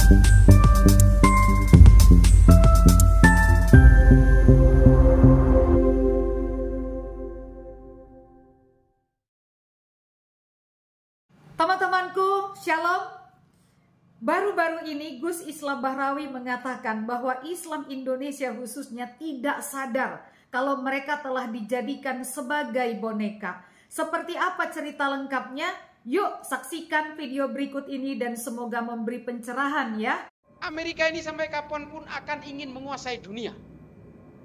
Teman-temanku, Shalom. Baru-baru ini Gus Islam Bahrawi mengatakan bahwa Islam Indonesia khususnya tidak sadar kalau mereka telah dijadikan sebagai boneka. Seperti apa cerita lengkapnya? Yuk saksikan video berikut ini dan semoga memberi pencerahan ya. Amerika ini sampai kapanpun akan ingin menguasai dunia.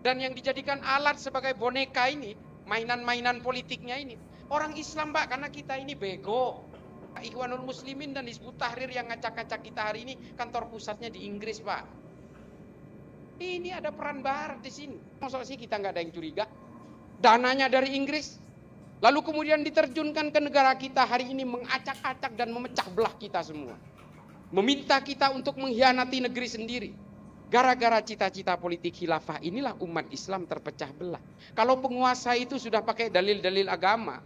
Dan yang dijadikan alat sebagai boneka ini, mainan-mainan politiknya ini, orang Islam Pak, karena kita ini bego. Ikhwanul Muslimin dan Hizbut Tahrir yang ngacak-ngacak kita hari ini kantor pusatnya di Inggris Pak. Ini ada peran Barat di sini. Maksudnya sih kita nggak ada yang curiga. Dananya dari Inggris. Lalu kemudian diterjunkan ke negara kita hari ini mengacak-acak dan memecah belah kita semua. Meminta kita untuk mengkhianati negeri sendiri. Gara-gara cita-cita politik khilafah inilah umat Islam terpecah belah. Kalau penguasa itu sudah pakai dalil-dalil agama,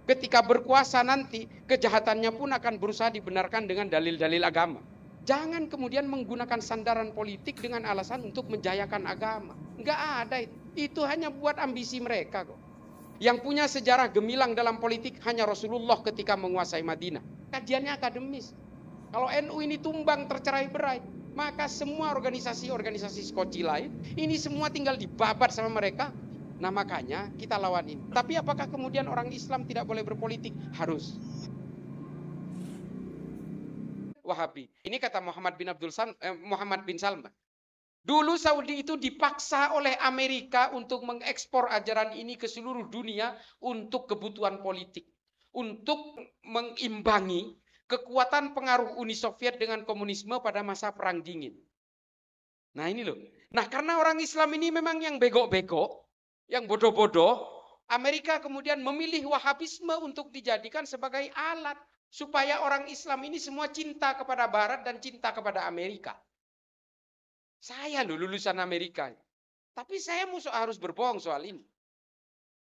ketika berkuasa nanti, kejahatannya pun akan berusaha dibenarkan dengan dalil-dalil agama. Jangan kemudian menggunakan sandaran politik dengan alasan untuk menjayakan agama. Enggak ada itu. Itu hanya buat ambisi mereka kok. Yang punya sejarah gemilang dalam politik hanya Rasulullah ketika menguasai Madinah. Kajiannya akademis. Kalau NU ini tumbang tercerai-berai, maka semua organisasi-organisasi skoci lain, ini semua tinggal dibabat sama mereka. Nah makanya kita lawan ini. Tapi apakah kemudian orang Islam tidak boleh berpolitik? Harus. Wahabi. Ini kata Muhammad bin Salman. Dulu Saudi itu dipaksa oleh Amerika untuk mengekspor ajaran ini ke seluruh dunia untuk kebutuhan politik. Untuk mengimbangi kekuatan pengaruh Uni Soviet dengan komunisme pada masa Perang Dingin. Nah ini loh. Nah karena orang Islam ini memang yang bego-bego, yang bodoh-bodoh, Amerika kemudian memilih Wahabisme untuk dijadikan sebagai alat supaya orang Islam ini semua cinta kepada Barat dan cinta kepada Amerika. Saya loh lulusan Amerika, tapi saya harus berbohong soal ini.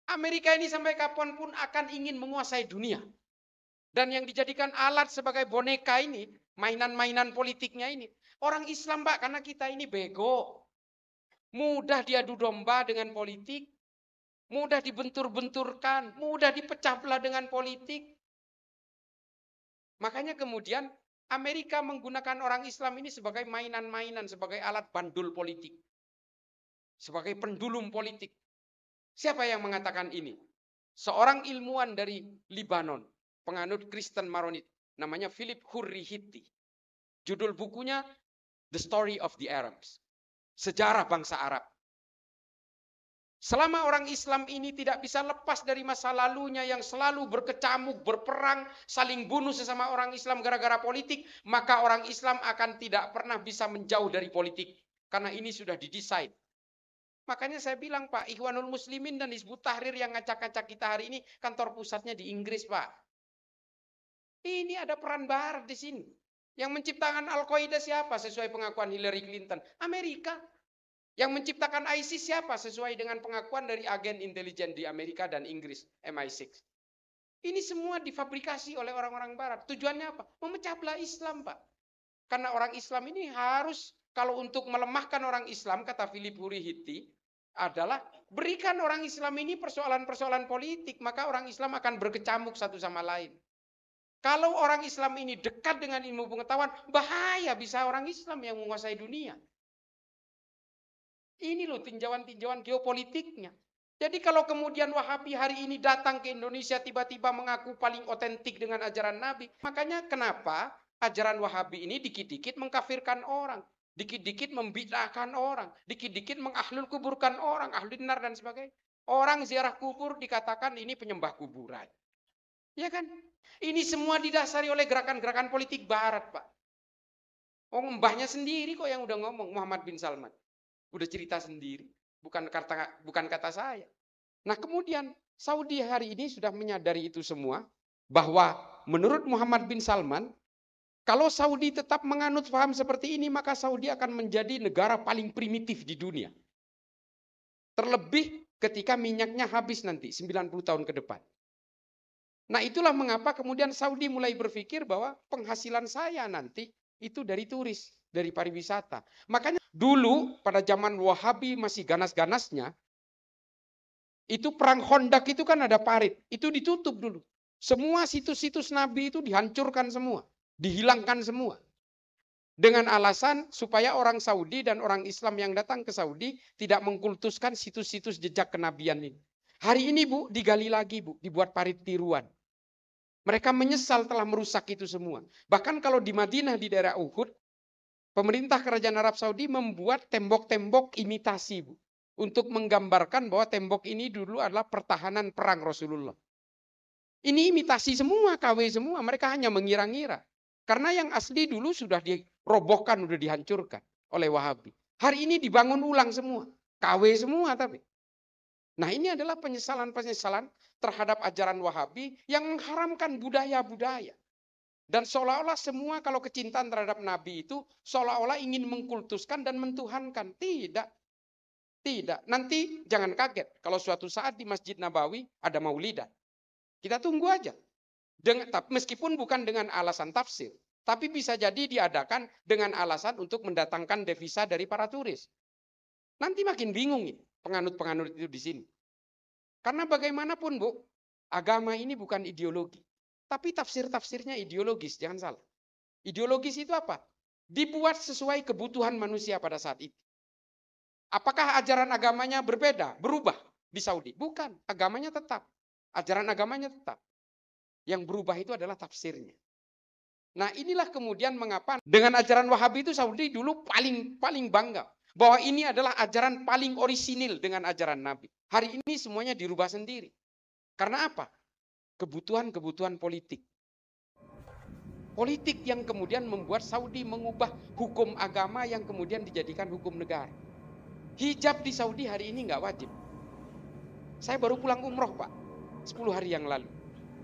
Amerika ini sampai kapanpun akan ingin menguasai dunia. Dan yang dijadikan alat sebagai boneka ini, mainan-mainan politiknya ini, orang Islam Pak, karena kita ini bego. Mudah diadu domba dengan politik. Mudah dibentur-benturkan, mudah dipecah belah dengan politik. Makanya kemudian Amerika menggunakan orang Islam ini sebagai mainan-mainan, sebagai alat bandul politik. Sebagai pendulum politik. Siapa yang mengatakan ini? Seorang ilmuwan dari Libanon, penganut Kristen Maronit, namanya Philip Hurri-Hitti. Judul bukunya The Story of the Arabs. Sejarah bangsa Arab. Selama orang Islam ini tidak bisa lepas dari masa lalunya yang selalu berkecamuk, berperang, saling bunuh sesama orang Islam gara-gara politik, maka orang Islam akan tidak pernah bisa menjauh dari politik. Karena ini sudah didesain. Makanya saya bilang Pak, Ikhwanul Muslimin dan Hizbut Tahrir yang ngacak-ngacak kita hari ini kantor pusatnya di Inggris Pak. Ini ada peran Barat di sini. Yang menciptakan Al-Qaeda siapa sesuai pengakuan Hillary Clinton? Amerika. Yang menciptakan ISIS siapa sesuai dengan pengakuan dari agen intelijen di Amerika dan Inggris, MI6. Ini semua difabrikasi oleh orang-orang Barat. Tujuannya apa? Memecah belah Islam Pak. Karena orang Islam ini harus, kalau untuk melemahkan orang Islam, kata Philip Hurri-Hitti, adalah berikan orang Islam ini persoalan-persoalan politik, maka orang Islam akan berkecamuk satu sama lain. Kalau orang Islam ini dekat dengan ilmu pengetahuan, bahaya bisa orang Islam yang menguasai dunia. Ini loh tinjauan-tinjauan geopolitiknya. Jadi kalau kemudian Wahabi hari ini datang ke Indonesia tiba-tiba mengaku paling otentik dengan ajaran Nabi. Makanya kenapa ajaran Wahabi ini dikit-dikit mengkafirkan orang. Dikit-dikit membid'ahkan orang. Dikit-dikit mengahlul kuburkan orang. Ahli nar dan sebagainya. Orang ziarah kubur dikatakan ini penyembah kuburan. Ya kan? Ini semua didasari oleh gerakan-gerakan politik Barat Pak. Oh mbahnya sendiri kok yang udah ngomong, Muhammad bin Salman. Udah cerita sendiri, bukan kata saya. Nah kemudian Saudi hari ini sudah menyadari itu semua, bahwa menurut Muhammad bin Salman, kalau Saudi tetap menganut paham seperti ini, maka Saudi akan menjadi negara paling primitif di dunia. Terlebih ketika minyaknya habis nanti, 90 tahun ke depan. Nah itulah mengapa kemudian Saudi mulai berpikir bahwa penghasilan saya nanti, itu dari turis, dari pariwisata. Makanya dulu pada zaman Wahabi masih ganas-ganasnya, itu perang Khandaq itu kan ada parit, itu ditutup dulu. Semua situs-situs Nabi itu dihancurkan semua, dihilangkan semua. Dengan alasan supaya orang Saudi dan orang Islam yang datang ke Saudi tidak mengkultuskan situs-situs jejak kenabian ini. Hari ini Bu, digali lagi Bu, dibuat parit tiruan. Mereka menyesal telah merusak itu semua. Bahkan kalau di Madinah di daerah Uhud, pemerintah kerajaan Arab Saudi membuat tembok-tembok imitasi Bu. Untuk menggambarkan bahwa tembok ini dulu adalah pertahanan perang Rasulullah. Ini imitasi semua, KW semua, mereka hanya mengira-ngira. Karena yang asli dulu sudah dirobohkan, sudah dihancurkan oleh Wahabi. Hari ini dibangun ulang semua, KW semua tapi. Nah ini adalah penyesalan-penyesalan terhadap ajaran Wahabi yang mengharamkan budaya-budaya. Dan seolah-olah semua kalau kecintaan terhadap Nabi itu seolah-olah ingin mengkultuskan dan mentuhankan. Tidak. Tidak. Nanti jangan kaget kalau suatu saat di Masjid Nabawi ada maulidan. Kita tunggu aja. Meskipun bukan dengan alasan tafsir. Tapi bisa jadi diadakan dengan alasan untuk mendatangkan devisa dari para turis. Nanti makin bingung ini penganut-penganut itu di sini. Karena bagaimanapun Bu, agama ini bukan ideologi. Tapi tafsir-tafsirnya ideologis, jangan salah. Ideologis itu apa? Dibuat sesuai kebutuhan manusia pada saat itu. Apakah ajaran agamanya berbeda, berubah di Saudi? Bukan, agamanya tetap. Ajaran agamanya tetap. Yang berubah itu adalah tafsirnya. Nah inilah kemudian mengapa dengan ajaran Wahabi itu Saudi dulu paling bangga. Bahwa ini adalah ajaran paling orisinil dengan ajaran Nabi. Hari ini semuanya dirubah sendiri. Karena apa? Kebutuhan-kebutuhan politik. Politik yang kemudian membuat Saudi mengubah hukum agama yang kemudian dijadikan hukum negara. Hijab di Saudi hari ini nggak wajib. Saya baru pulang umroh Pak, 10 hari yang lalu.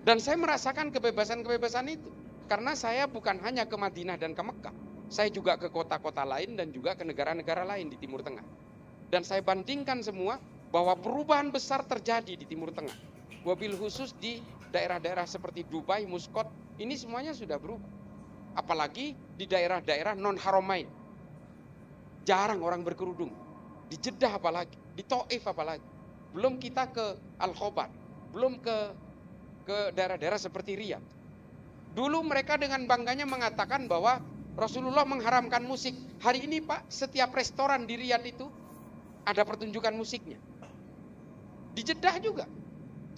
Dan saya merasakan kebebasan-kebebasan itu. Karena saya bukan hanya ke Madinah dan ke Mekah. Saya juga ke kota-kota lain dan juga ke negara-negara lain di Timur Tengah. Dan saya bandingkan semua bahwa perubahan besar terjadi di Timur Tengah. Wabil khusus di daerah-daerah seperti Dubai, Muscat, ini semuanya sudah berubah. Apalagi di daerah-daerah non-Haramain. Jarang orang berkerudung. Di Jeddah apalagi, di Taif apalagi. Belum kita ke Al-Khobar, belum ke daerah-daerah seperti Riyadh. Dulu mereka dengan bangganya mengatakan bahwa Rasulullah mengharamkan musik. Hari ini Pak, setiap restoran di Riyadh itu ada pertunjukan musiknya. Di Jeddah juga.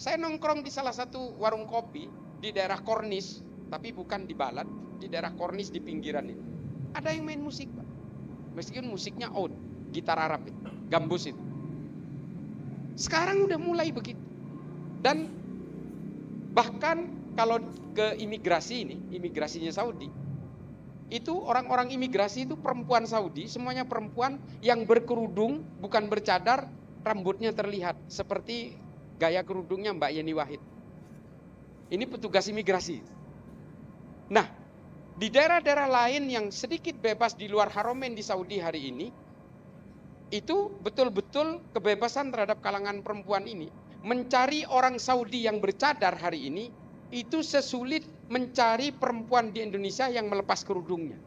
Saya nongkrong di salah satu warung kopi di daerah Kornis, tapi bukan di Balad, di daerah Kornis di pinggiran ini. Ada yang main musik Pak. Meskipun musiknya oud, gitar Arab itu, gambus itu. Sekarang udah mulai begitu. Dan bahkan kalau ke imigrasi ini, imigrasinya Saudi, itu orang-orang imigrasi itu perempuan Saudi, semuanya perempuan yang berkerudung, bukan bercadar, rambutnya terlihat seperti gaya kerudungnya Mbak Yeni Wahid. Ini petugas imigrasi. Nah, di daerah-daerah lain yang sedikit bebas di luar Haramain di Saudi hari ini, itu betul-betul kebebasan terhadap kalangan perempuan ini. Mencari orang Saudi yang bercadar hari ini, itu sesulit mencari perempuan di Indonesia yang melepas kerudungnya.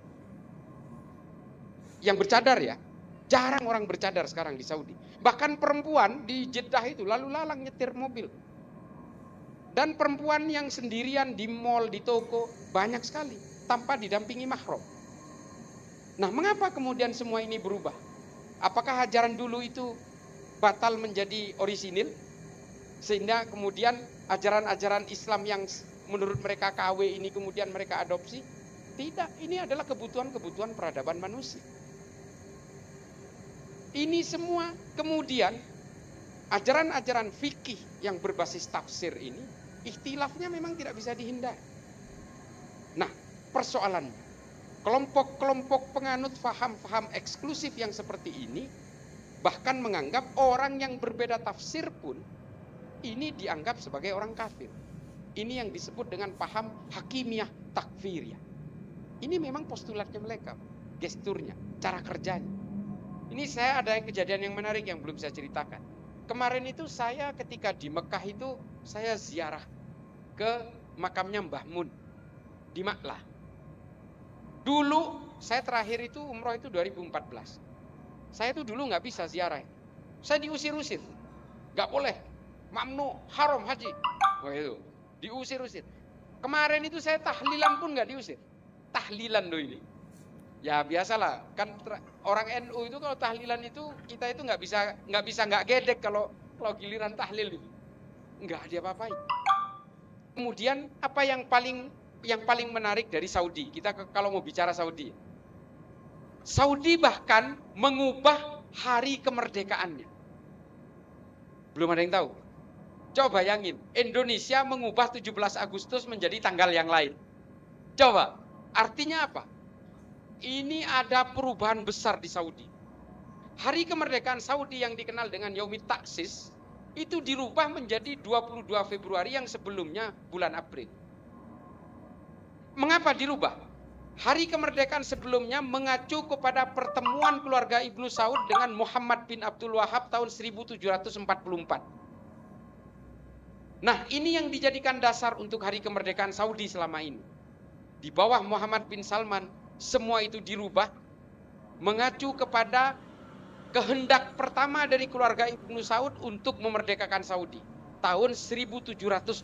Yang bercadar ya, jarang orang bercadar sekarang di Saudi. Bahkan perempuan di Jeddah itu lalu lalang nyetir mobil. Dan perempuan yang sendirian di mall, di toko, banyak sekali. Tanpa didampingi mahram. Nah mengapa kemudian semua ini berubah? Apakah ajaran dulu itu batal menjadi orisinil? Sehingga kemudian ajaran-ajaran Islam yang menurut mereka KW ini kemudian mereka adopsi? Tidak, ini adalah kebutuhan-kebutuhan peradaban manusia. Ini semua kemudian ajaran-ajaran fikih yang berbasis tafsir ini, ikhtilafnya memang tidak bisa dihindari. Nah, persoalannya, kelompok-kelompok penganut faham-faham eksklusif yang seperti ini, bahkan menganggap orang yang berbeda tafsir pun, ini dianggap sebagai orang kafir. Ini yang disebut dengan paham hakimiyah takfiriyah. Ini memang postulatnya mereka, gesturnya, cara kerjanya. Ini saya ada kejadian yang menarik yang belum saya ceritakan. Kemarin itu saya ketika di Mekah itu, saya ziarah ke makamnya Mbah Mun di Maklah. Dulu saya terakhir itu umroh itu 2014. Saya tuh dulu nggak bisa ziarah. Saya diusir-usir. Nggak boleh. Mamnu, haram haji. Wah itu, diusir-usir. Kemarin itu saya tahlilan pun nggak diusir. Tahlilan loh ini. Ya biasalah, kan orang NU itu kalau tahlilan itu kita itu nggak bisa nggak gedek kalau giliran tahlil itu. Nggak dia apa-apain. Kemudian apa yang paling menarik dari Saudi? Kita kalau mau bicara Saudi. Saudi bahkan mengubah hari kemerdekaannya. Belum ada yang tahu. Coba bayangin, Indonesia mengubah 17 Agustus menjadi tanggal yang lain. Coba, artinya apa? Ini ada perubahan besar di Saudi. Hari kemerdekaan Saudi yang dikenal dengan Yaumit Taksis itu dirubah menjadi 22 Februari yang sebelumnya bulan April. Mengapa dirubah? Hari kemerdekaan sebelumnya mengacu kepada pertemuan keluarga Ibnu Saud dengan Muhammad bin Abdul Wahab tahun 1744. Nah, ini yang dijadikan dasar untuk hari kemerdekaan Saudi selama ini. Di bawah Muhammad bin Salman, semua itu dirubah mengacu kepada kehendak pertama dari keluarga Ibnu Saud untuk memerdekakan Saudi tahun 1727.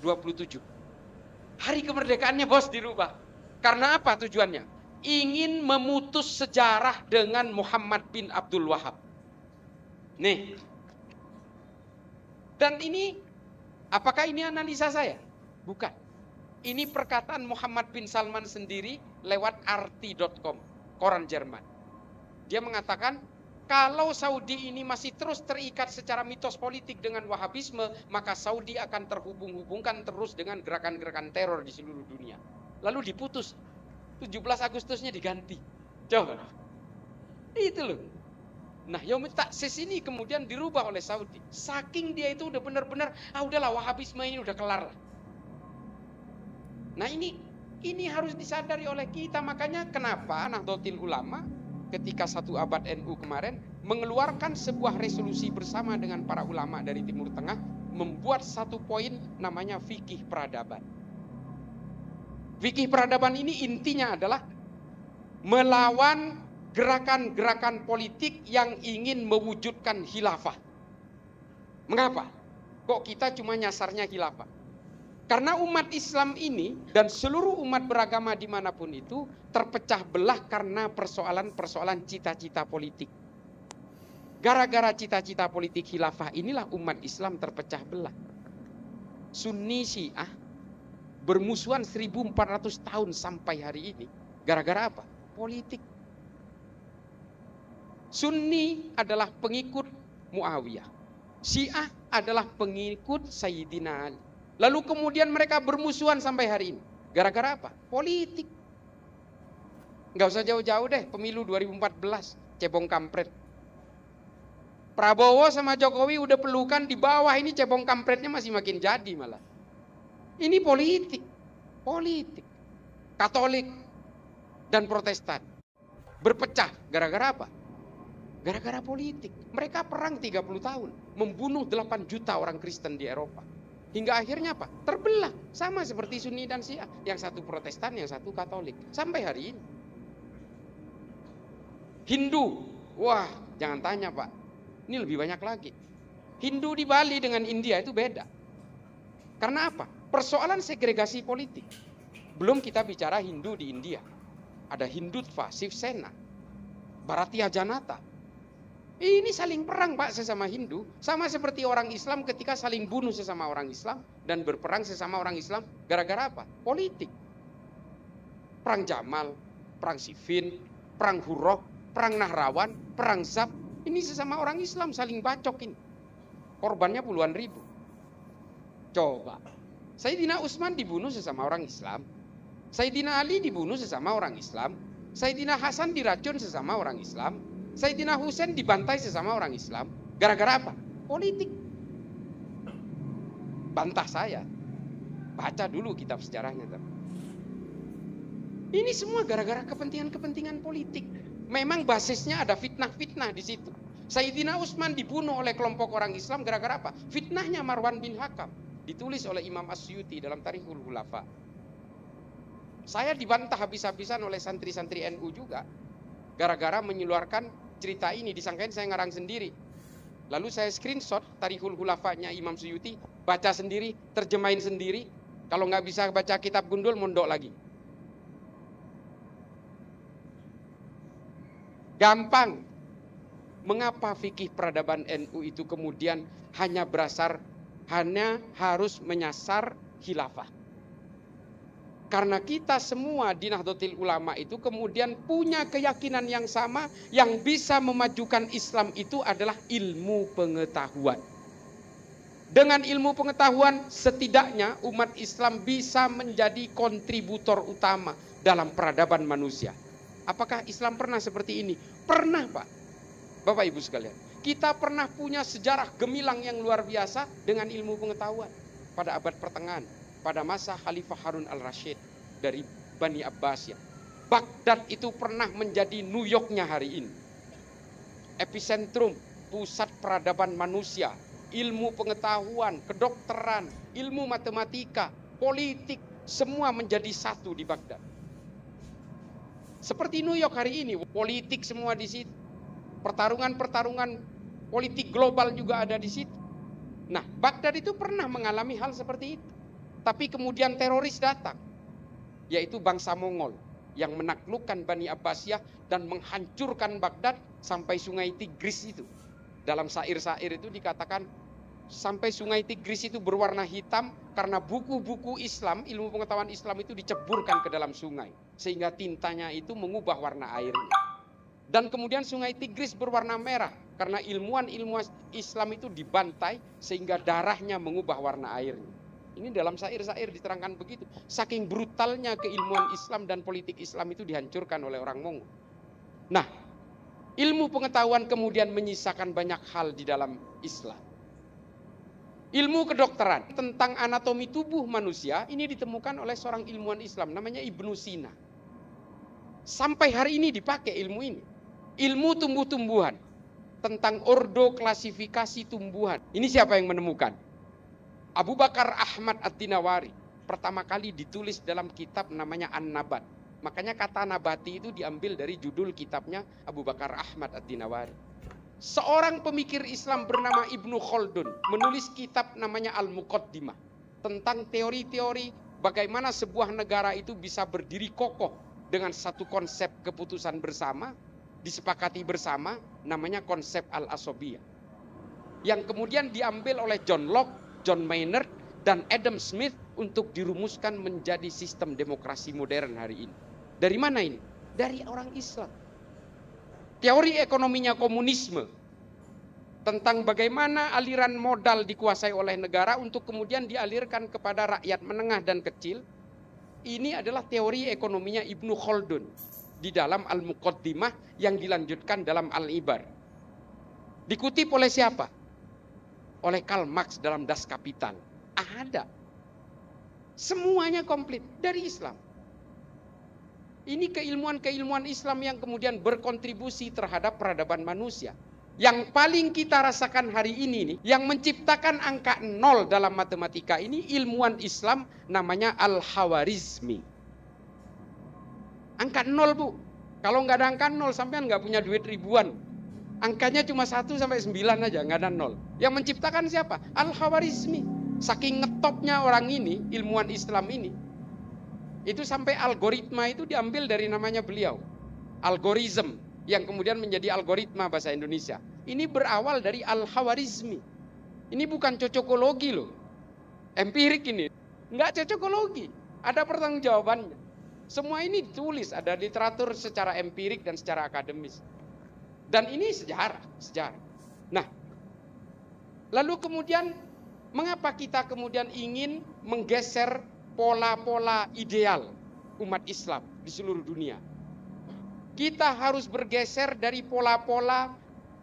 Hari kemerdekaannya bos dirubah. Karena apa tujuannya? Ingin memutus sejarah dengan Muhammad bin Abdul Wahab. Nih. Dan ini, apakah ini analisa saya? Bukan. Ini perkataan Muhammad bin Salman sendiri lewat RT.com, koran Jerman. Dia mengatakan, kalau Saudi ini masih terus terikat secara mitos politik dengan Wahabisme, maka Saudi akan terhubung-hubungkan terus dengan gerakan-gerakan teror di seluruh dunia. Lalu diputus, 17 Agustusnya diganti. Coba, itu loh. Nah, Yaumit Taksis ini kemudian dirubah oleh Saudi. Saking dia itu udah benar-benar, udahlah Wahabisme ini udah kelar lah. Nah ini harus disadari oleh kita. Makanya kenapa Nahdlatul Ulama ketika 1 abad NU kemarin mengeluarkan sebuah resolusi bersama dengan para ulama dari Timur Tengah, membuat satu poin namanya fikih peradaban. Fikih peradaban ini intinya adalah melawan gerakan-gerakan politik yang ingin mewujudkan khilafah. Mengapa? Kok kita cuma nyasarnya khilafah? Karena umat Islam ini dan seluruh umat beragama dimanapun itu terpecah belah karena persoalan-persoalan cita-cita politik. Gara-gara cita-cita politik khilafah inilah umat Islam terpecah belah. Sunni Syiah bermusuhan 1400 tahun sampai hari ini. Gara-gara apa? Politik. Sunni adalah pengikut Muawiyah. Syiah adalah pengikut Sayyidina Ali. Lalu kemudian mereka bermusuhan sampai hari ini. Gara-gara apa? Politik. Nggak usah jauh-jauh deh, pemilu 2014, cebong kampret. Prabowo sama Jokowi udah pelukan, di bawah ini cebong kampretnya masih makin jadi malah. Ini politik. Politik. Katolik dan Protestan berpecah. Gara-gara apa? Gara-gara politik. Mereka perang 30 tahun, membunuh 8 juta orang Kristen di Eropa. Hingga akhirnya apa? Terbelah. Sama seperti Sunni dan Syiah. Yang satu Protestan, yang satu Katolik. Sampai hari ini. Hindu. Wah, jangan tanya Pak. Ini lebih banyak lagi. Hindu di Bali dengan India itu beda. Karena apa? Persoalan segregasi politik. Belum kita bicara Hindu di India. Ada Hindutva, Shivsena, Bharatiya Janata. Ini saling perang Pak sesama Hindu. Sama seperti orang Islam ketika saling bunuh sesama orang Islam dan berperang sesama orang Islam. Gara-gara apa? Politik. Perang Jamal, perang Siffin, perang Hurrah, perang Nahrawan, perang Zab. Ini sesama orang Islam saling bacok ini. Korbannya puluhan ribu. Coba. Sayyidina Utsman dibunuh sesama orang Islam. Sayyidina Ali dibunuh sesama orang Islam. Sayyidina Hasan diracun sesama orang Islam. Sayyidina Husain dibantai sesama orang Islam. Gara-gara apa? Politik. Bantah saya. Baca dulu kitab sejarahnya. Ini semua gara-gara kepentingan-kepentingan politik. Memang basisnya ada fitnah-fitnah di situ. Sayyidina Utsman dibunuh oleh kelompok orang Islam gara-gara apa? Fitnahnya Marwan bin Hakam. Ditulis oleh Imam Asyuti dalam Tarikhul Khulafa. Saya dibantah habis-habisan oleh santri-santri NU juga. Gara-gara menyeluarkan cerita ini, disangkain saya ngarang sendiri. Lalu saya screenshot Tarikhul Khulafanya Imam Suyuti, baca sendiri, terjemahin sendiri. Kalau nggak bisa baca kitab gundul, mondok lagi. Gampang. Mengapa fikih peradaban NU itu kemudian hanya harus menyasar khilafah? Karena kita semua di Nahdlatul Ulama itu kemudian punya keyakinan yang sama, yang bisa memajukan Islam itu adalah ilmu pengetahuan. Dengan ilmu pengetahuan setidaknya umat Islam bisa menjadi kontributor utama dalam peradaban manusia. Apakah Islam pernah seperti ini? Pernah, Pak. Bapak Ibu sekalian, kita pernah punya sejarah gemilang yang luar biasa dengan ilmu pengetahuan pada abad pertengahan, pada masa Khalifah Harun al-Rashid dari Bani Abbasiyah. Baghdad itu pernah menjadi New York-nya hari ini. Epicentrum, pusat peradaban manusia, ilmu pengetahuan, kedokteran, ilmu matematika, politik, semua menjadi satu di Baghdad. Seperti New York hari ini, politik semua di situ. Pertarungan-pertarungan politik global juga ada di situ. Nah, Baghdad itu pernah mengalami hal seperti itu. Tapi kemudian teroris datang, yaitu bangsa Mongol yang menaklukkan Bani Abbasiyah dan menghancurkan Baghdad sampai sungai Tigris itu. Dalam syair-syair itu dikatakan sampai sungai Tigris itu berwarna hitam karena buku-buku Islam, ilmu pengetahuan Islam itu diceburkan ke dalam sungai. Sehingga tintanya itu mengubah warna airnya. Dan kemudian sungai Tigris berwarna merah karena ilmuwan-ilmuwan Islam itu dibantai sehingga darahnya mengubah warna airnya. Ini dalam syair-syair diterangkan begitu. Saking brutalnya keilmuan Islam dan politik Islam itu dihancurkan oleh orang Mongol. Nah, ilmu pengetahuan kemudian menyisakan banyak hal di dalam Islam. Ilmu kedokteran tentang anatomi tubuh manusia ini ditemukan oleh seorang ilmuwan Islam namanya Ibnu Sina. Sampai hari ini dipakai ilmu ini. Ilmu tumbuh-tumbuhan tentang ordo klasifikasi tumbuhan. Ini siapa yang menemukan? Abu Bakar Ahmad At-Tinawari. Pertama kali ditulis dalam kitab namanya An-Nabat. Makanya kata nabati itu diambil dari judul kitabnya Abu Bakar Ahmad At-Tinawari. Seorang pemikir Islam bernama Ibnu Khaldun menulis kitab namanya Al-Muqaddimah tentang teori-teori bagaimana sebuah negara itu bisa berdiri kokoh dengan satu konsep keputusan bersama, disepakati bersama, namanya konsep Al-Asobiyah. Yang kemudian diambil oleh John Locke, John Maynard, dan Adam Smith untuk dirumuskan menjadi sistem demokrasi modern hari ini. Dari mana ini? Dari orang Islam. Teori ekonominya komunisme tentang bagaimana aliran modal dikuasai oleh negara untuk kemudian dialirkan kepada rakyat menengah dan kecil. Ini adalah teori ekonominya Ibnu Khaldun di dalam Al-Muqaddimah yang dilanjutkan dalam Al-Ibar. Dikutip oleh siapa? Oleh Karl Marx dalam Das Kapital. Ada. Semuanya komplit dari Islam. Ini keilmuan-keilmuan Islam yang kemudian berkontribusi terhadap peradaban manusia. Yang paling kita rasakan hari ini nih, yang menciptakan angka 0 dalam matematika ini ilmuwan Islam namanya Al-Khawarizmi. Angka 0, Bu. Kalau nggak ada angka 0, sampean nggak punya duit ribuan. Angkanya cuma 1 sampai 9 aja, nggak ada 0. Yang menciptakan siapa? Al-Khawarizmi. Saking ngetopnya orang ini, ilmuwan Islam ini, itu sampai algoritma itu diambil dari namanya beliau. Algoritm, yang kemudian menjadi algoritma bahasa Indonesia. Ini berawal dari Al-Khawarizmi. Ini bukan cocokologi loh. Empirik ini. Nggak cocokologi. Ada pertanggungjawabannya. Semua ini ditulis, ada literatur secara empirik dan secara akademis. Dan ini sejarah. Nah, lalu kemudian mengapa kita kemudian ingin menggeser pola-pola ideal umat Islam di seluruh dunia? Kita harus bergeser dari pola-pola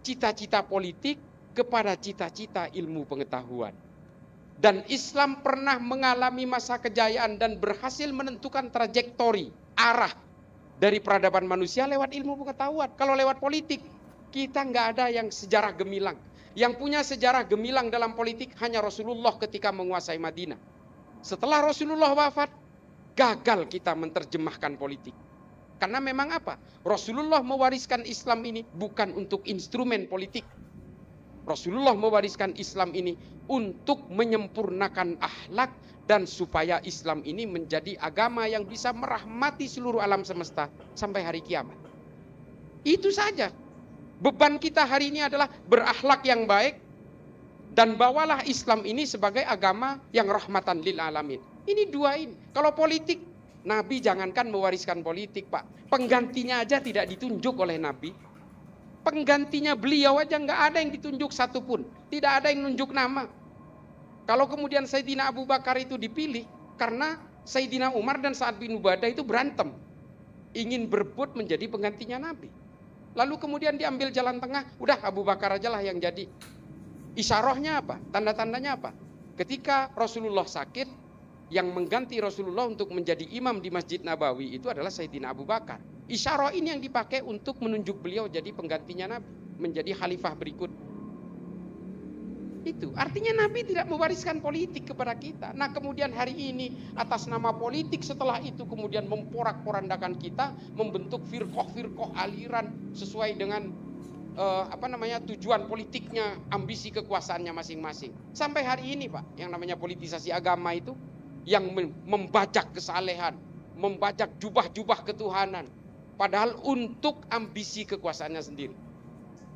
cita-cita politik kepada cita-cita ilmu pengetahuan. Dan Islam pernah mengalami masa kejayaan dan berhasil menentukan trajektori, arah dari peradaban manusia lewat ilmu pengetahuan. Kalau lewat politik, kita nggak ada yang sejarah gemilang. Yang punya sejarah gemilang dalam politik hanya Rasulullah ketika menguasai Madinah. Setelah Rasulullah wafat, gagal kita menerjemahkan politik. Karena memang apa? Rasulullah mewariskan Islam ini bukan untuk instrumen politik. Rasulullah mewariskan Islam ini untuk menyempurnakan akhlak dan supaya Islam ini menjadi agama yang bisa merahmati seluruh alam semesta sampai hari kiamat. Itu saja. Beban kita hari ini adalah berakhlak yang baik dan bawalah Islam ini sebagai agama yang rahmatan lil alamin. Ini dua ini. Kalau politik, Nabi jangankan mewariskan politik, Pak. Penggantinya aja tidak ditunjuk oleh Nabi. Penggantinya beliau aja nggak ada yang ditunjuk satupun. Tidak ada yang nunjuk nama. Kalau kemudian Sayyidina Abu Bakar itu dipilih karena Sayyidina Umar dan Sa'ad bin Ubadah itu berantem. Ingin berebut menjadi penggantinya Nabi. Lalu kemudian diambil jalan tengah, udah Abu Bakar aja lah yang jadi. Isyarahnya apa? Tanda-tandanya apa? Ketika Rasulullah sakit, yang mengganti Rasulullah untuk menjadi imam di Masjid Nabawi itu adalah Sayyidina Abu Bakar. Isyarah ini yang dipakai untuk menunjuk beliau jadi penggantinya Nabi, menjadi khalifah berikut. Itu artinya Nabi tidak mewariskan politik kepada kita. Nah kemudian hari ini atas nama politik setelah itu kemudian memporak-porandakan kita, membentuk firqoh-firqoh aliran sesuai dengan tujuan politiknya, ambisi kekuasaannya masing-masing. Sampai hari ini Pak, yang namanya politisasi agama itu yang membajak kesalehan, membajak jubah-jubah ketuhanan, padahal untuk ambisi kekuasaannya sendiri.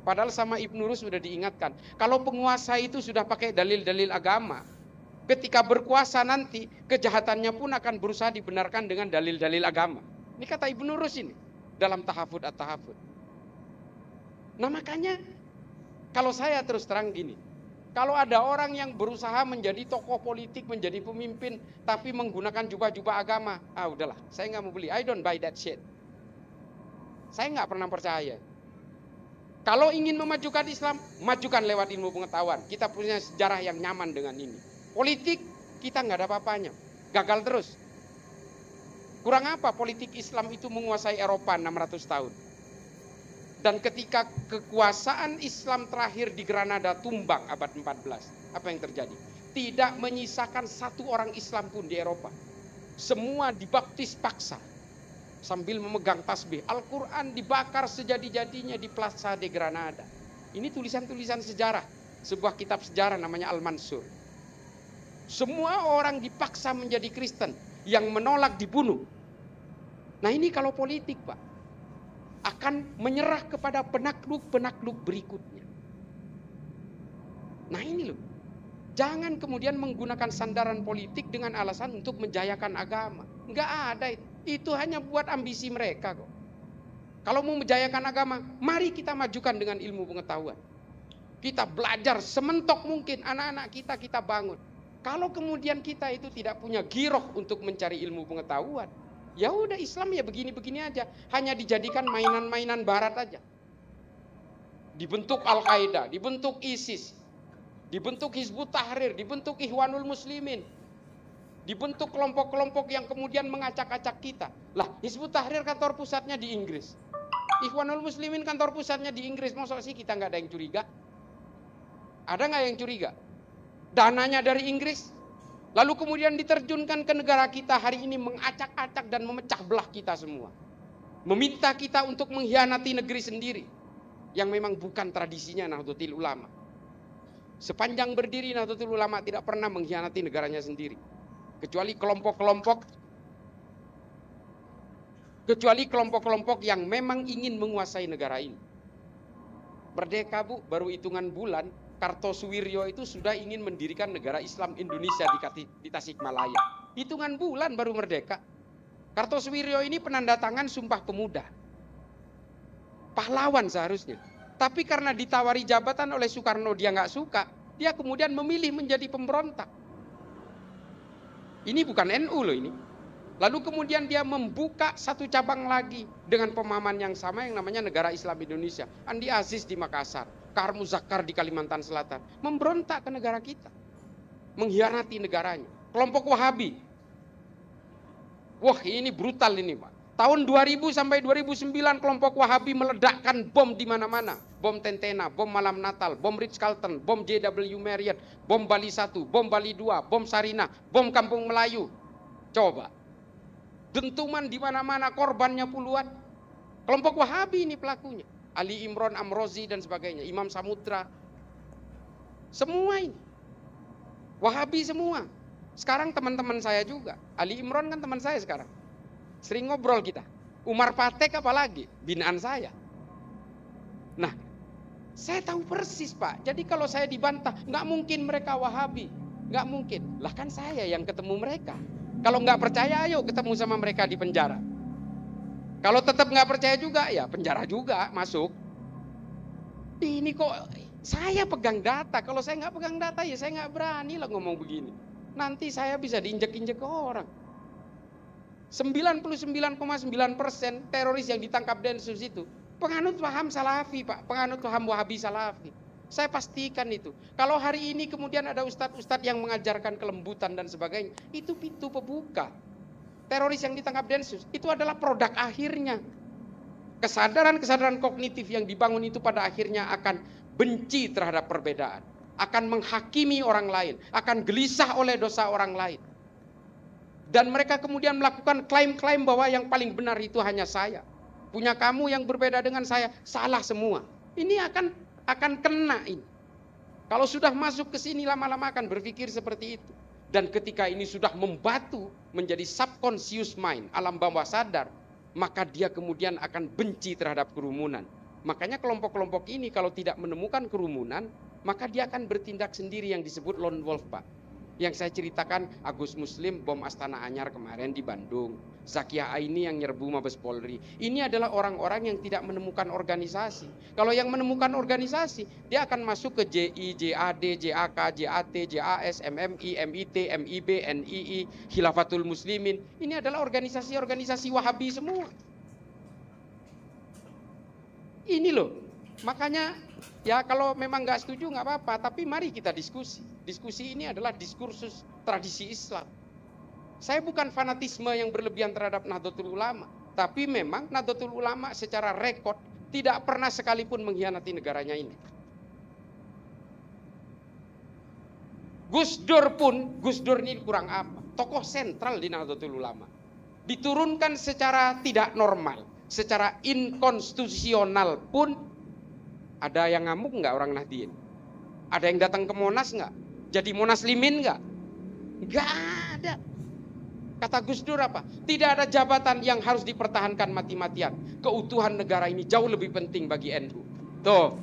Padahal sama Ibnu Rus sudah diingatkan, kalau penguasa itu sudah pakai dalil-dalil agama, ketika berkuasa nanti kejahatannya pun akan berusaha dibenarkan dengan dalil-dalil agama. Ini kata Ibnu Rus ini dalam Tahafud at-Tahafud. Nah makanya kalau saya terus terang gini, kalau ada orang yang berusaha menjadi tokoh politik, menjadi pemimpin, tapi menggunakan jubah-jubah agama, udahlah, saya nggak mau beli. I don't buy that shit. Saya nggak pernah percaya. Kalau ingin memajukan Islam, majukan lewat ilmu pengetahuan. Kita punya sejarah yang nyaman dengan ini. Politik, kita nggak ada apa-apanya. Gagal terus. Kurang apa politik Islam itu menguasai Eropa 600 tahun. Dan ketika kekuasaan Islam terakhir di Granada tumbang abad 14, apa yang terjadi? Tidak menyisakan satu orang Islam pun di Eropa. Semua dibaptis paksa sambil memegang tasbih. Al-Quran dibakar sejadi-jadinya di Plaza de Granada. Ini tulisan-tulisan sejarah. Sebuah kitab sejarah namanya Al-Mansur. Semua orang dipaksa menjadi Kristen. Yang menolak dibunuh. Nah ini kalau politik Pak, akan menyerah kepada penakluk-penakluk berikutnya. Nah ini loh. Jangan kemudian menggunakan sandaran politik dengan alasan untuk menjayakan agama. Enggak ada itu. Itu hanya buat ambisi mereka kok. Kalau mau menjayakan agama, mari kita majukan dengan ilmu pengetahuan. Kita belajar sementok mungkin anak-anak kita bangun. Kalau kemudian kita itu tidak punya giroh untuk mencari ilmu pengetahuan, ya udah Islam ya begini-begini aja, hanya dijadikan mainan-mainan barat aja. Dibentuk Al-Qaeda, dibentuk ISIS, dibentuk Hizbut Tahrir, dibentuk Ikhwanul Muslimin, dibentuk kelompok-kelompok yang kemudian mengacak-acak kita. Lah, Hizbut Tahrir kantor pusatnya di Inggris, Ikhwanul Muslimin kantor pusatnya di Inggris. Masa sih kita nggak ada yang curiga? Ada nggak yang curiga? Dananya dari Inggris, lalu kemudian diterjunkan ke negara kita hari ini mengacak-acak dan memecah belah kita semua. Meminta kita untuk mengkhianati negeri sendiri yang memang bukan tradisinya Nahdlatul Ulama. Sepanjang berdiri Nahdlatul Ulama tidak pernah mengkhianati negaranya sendiri. Kecuali kelompok-kelompok yang memang ingin menguasai negara ini. Merdeka Bu, baru hitungan bulan Kartosuwiryo itu sudah ingin mendirikan negara Islam Indonesia di Tasikmalaya. Hitungan bulan baru merdeka. Kartosuwiryo ini penanda tangan Sumpah Pemuda. Pahlawan seharusnya. Tapi karena ditawari jabatan oleh Soekarno dia nggak suka, dia kemudian memilih menjadi pemberontak. Ini bukan NU loh ini. Lalu kemudian dia membuka satu cabang lagi dengan pemahaman yang sama yang namanya Negara Islam Indonesia. Andi Aziz di Makassar, Kahar Muzakkar di Kalimantan Selatan, memberontak ke negara kita, mengkhianati negaranya. Kelompok Wahabi, wah ini brutal ini Pak. Tahun 2000 sampai 2009 kelompok Wahabi meledakkan bom di mana-mana. Bom Tentena, bom Malam Natal, bom Ritz-Carlton, bom JW Marriott, bom Bali 1, bom Bali 2, bom Sarinah, bom Kampung Melayu. Coba. dentuman di mana-mana, korbannya puluhan. Kelompok Wahabi ini pelakunya. Ali Imran Amrozi dan sebagainya, Imam Samudra. Semua ini Wahabi semua. Sekarang teman-teman saya juga. Ali Imran kan teman saya sekarang. Sering ngobrol kita. Umar Patek apalagi, binaan saya. Nah, saya tahu persis Pak. Jadi kalau saya dibantah, nggak mungkin mereka Wahabi. Nggak mungkin. Lah kan saya yang ketemu mereka. Kalau nggak percaya, ayo ketemu sama mereka di penjara. Kalau tetap nggak percaya juga, ya penjara juga masuk. Ini kok saya pegang data. Kalau saya nggak pegang data, ya saya nggak berani lah ngomong begini. Nanti saya bisa diinjek-injek ke orang. 99,9% teroris yang ditangkap Densus itu penganut paham Salafi Pak, penganut paham Wahabi Salafi. Saya pastikan itu. Kalau hari ini kemudian ada ustadz-ustadz yang mengajarkan kelembutan dan sebagainya, itu pintu pembuka. Teroris yang ditangkap Densus itu adalah produk akhirnya. Kesadaran-kesadaran kognitif yang dibangun itu pada akhirnya akan benci terhadap perbedaan, akan menghakimi orang lain, akan gelisah oleh dosa orang lain. Dan mereka kemudian melakukan klaim-klaim bahwa yang paling benar itu hanya saya. Punya kamu yang berbeda dengan saya, salah semua. Ini akan kena ini. Kalau sudah masuk ke sini lama-lama akan berpikir seperti itu. Dan ketika ini sudah membatu menjadi subconscious mind, alam bawah sadar, maka dia kemudian akan benci terhadap kerumunan. Makanya kelompok-kelompok ini kalau tidak menemukan kerumunan, maka dia akan bertindak sendiri yang disebut lone wolf Pak. Yang saya ceritakan, Agus Muslim bom Astana Anyar kemarin di Bandung, Zakia Aini yang nyerbu Mabes Polri. Ini adalah orang-orang yang tidak menemukan organisasi. Kalau yang menemukan organisasi, dia akan masuk ke JI, JAD, JAK, JAT, JAS, MMI, MIT, MIB, NII, Khilafatul Muslimin. Ini adalah organisasi-organisasi Wahabi semua. Ini loh, makanya ya kalau memang nggak setuju nggak apa-apa, tapi mari kita diskusi. Diskusi ini adalah diskursus tradisi Islam. Saya bukan fanatisme yang berlebihan terhadap Nahdlatul Ulama, tapi memang Nahdlatul Ulama secara rekod tidak pernah sekalipun mengkhianati negaranya ini. Gus Dur ini kurang apa? Tokoh sentral di Nahdlatul Ulama. Diturunkan secara tidak normal, secara inkonstitusional pun. Ada yang ngamuk nggak orang Nahdien? Ada yang datang ke Monas nggak? Jadi Monaslimin nggak? Nggak ada. Kata Gus Dur apa? Tidak ada jabatan yang harus dipertahankan mati-matian. Keutuhan negara ini jauh lebih penting bagi NU. Tuh.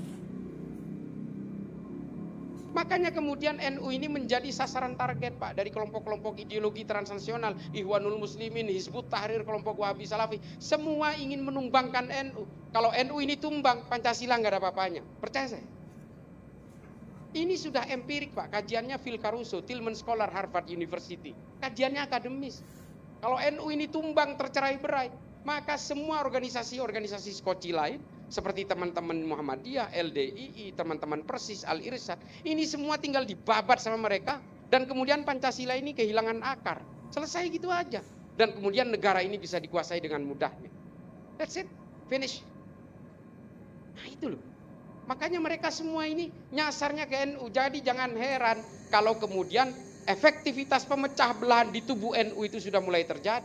Makanya kemudian NU ini menjadi sasaran target Pak dari kelompok-kelompok ideologi transnasional, Ikhwanul Muslimin, Hizbut Tahrir, kelompok Wahabi Salafi, semua ingin menumbangkan NU. Kalau NU ini tumbang, Pancasila nggak ada apa-apanya. Percaya saya. Ini sudah empirik Pak, kajiannya Phil Caruso, Tillman Scholar Harvard University. Kajiannya akademis. Kalau NU ini tumbang tercerai-berai, maka semua organisasi-organisasi skoci lain seperti teman-teman Muhammadiyah, LDII, teman-teman Persis, Al-Irsyad, ini semua tinggal dibabat sama mereka dan kemudian Pancasila ini kehilangan akar. Selesai gitu aja. Dan kemudian negara ini bisa dikuasai dengan mudahnya. That's it. Finish. Nah itu loh. Makanya mereka semua ini nyasarnya ke NU. Jadi jangan heran kalau kemudian efektivitas pemecah belahan di tubuh NU itu sudah mulai terjadi.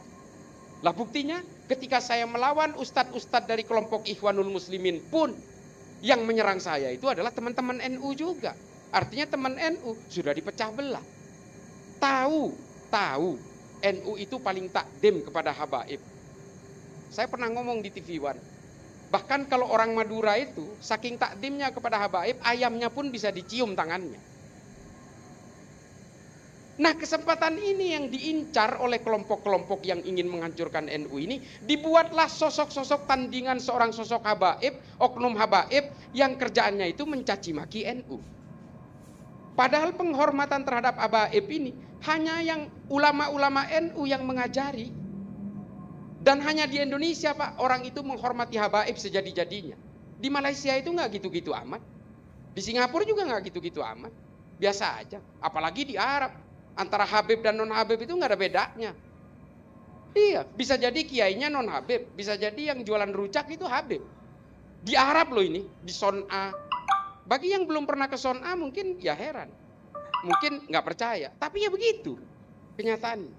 Lah buktinya ketika saya melawan ustadz-ustadz dari kelompok Ikhwanul Muslimin pun yang menyerang saya itu adalah teman-teman NU juga. Artinya teman NU sudah dipecah belah. Tahu NU itu paling takdim kepada habaib. Saya pernah ngomong di TV One. Bahkan kalau orang Madura itu saking takdimnya kepada habaib, ayamnya pun bisa dicium tangannya. Nah kesempatan ini yang diincar oleh kelompok-kelompok yang ingin menghancurkan NU ini, dibuatlah sosok-sosok tandingan seorang sosok habaib, oknum habaib yang kerjaannya itu mencaci maki NU. Padahal penghormatan terhadap habaib ini hanya yang ulama-ulama NU yang mengajari. Dan hanya di Indonesia Pak, orang itu menghormati habaib sejadi-jadinya. Di Malaysia itu nggak gitu-gitu amat. Di Singapura juga nggak gitu-gitu amat. Biasa aja. Apalagi di Arab. Antara Habib dan non-Habib itu nggak ada bedanya. Iya, bisa jadi kiainya non-Habib. Bisa jadi yang jualan rujak itu Habib. Di Arab loh ini, di Son'a. Bagi yang belum pernah ke Son'a mungkin ya heran. Mungkin nggak percaya. Tapi ya begitu kenyataannya.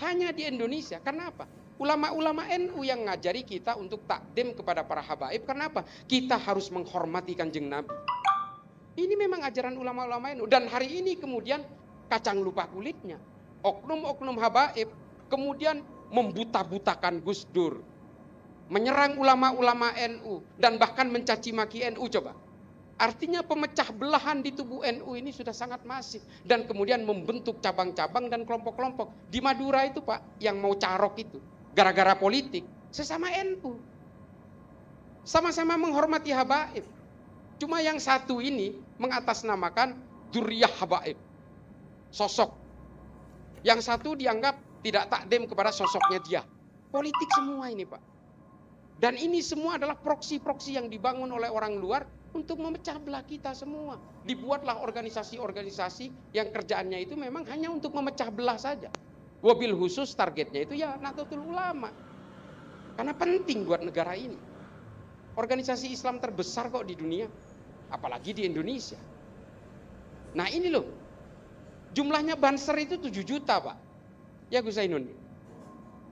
Hanya di Indonesia. Kenapa? Ulama-ulama NU yang ngajari kita untuk takdim kepada para habaib. Kenapa? Kita harus menghormati Kanjeng Nabi. Ini memang ajaran ulama-ulama NU. Dan hari ini kemudian kacang lupa kulitnya. Oknum-oknum habaib kemudian membuta-butakan Gus Dur. Menyerang ulama-ulama NU. Dan bahkan mencaci maki NU. Coba. Artinya pemecah belahan di tubuh NU ini sudah sangat masif. Dan kemudian membentuk cabang-cabang dan kelompok-kelompok. Di Madura itu Pak, yang mau carok itu. Gara-gara politik, sesama NU. Sama-sama menghormati habaib. Cuma yang satu ini mengatasnamakan dzurriyyah habaib. Sosok. Yang satu dianggap tidak takdim kepada sosoknya dia. Politik semua ini Pak. Dan ini semua adalah proksi-proksi yang dibangun oleh orang luar untuk memecah belah kita semua. Dibuatlah organisasi-organisasi yang kerjaannya itu memang hanya untuk memecah belah saja. Wabil khusus targetnya itu ya Nahdlatul Ulama. Karena penting buat negara ini. Organisasi Islam terbesar kok di dunia. Apalagi di Indonesia. Nah ini loh. Jumlahnya Banser itu 7 juta Pak. Ya Gus Ainun.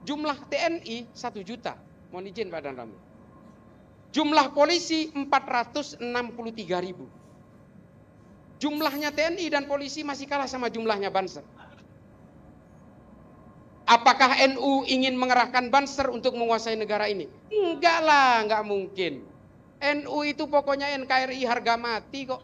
Jumlah TNI 1 juta. Mohon izin Pak Dan Ramli. Jumlah polisi 463.000. Jumlahnya TNI dan polisi masih kalah sama jumlahnya Banser. Apakah NU ingin mengerahkan Banser untuk menguasai negara ini? Enggak lah, enggak mungkin. NU itu pokoknya NKRI harga mati kok.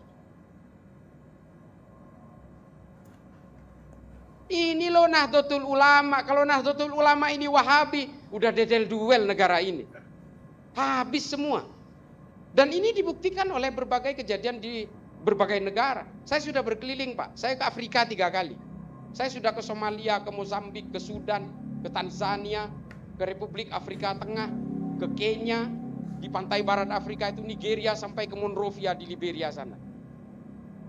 Ini loh Nahdlatul Ulama. Kalau Nahdlatul Ulama ini Wahabi, udah dedel duel negara ini. Habis semua. Dan ini dibuktikan oleh berbagai kejadian di berbagai negara. Saya sudah berkeliling Pak. Saya ke Afrika 3 kali. Saya sudah ke Somalia, ke Mozambik, ke Sudan, ke Tanzania, ke Republik Afrika Tengah, ke Kenya, di pantai barat Afrika itu Nigeria sampai ke Monrovia di Liberia sana.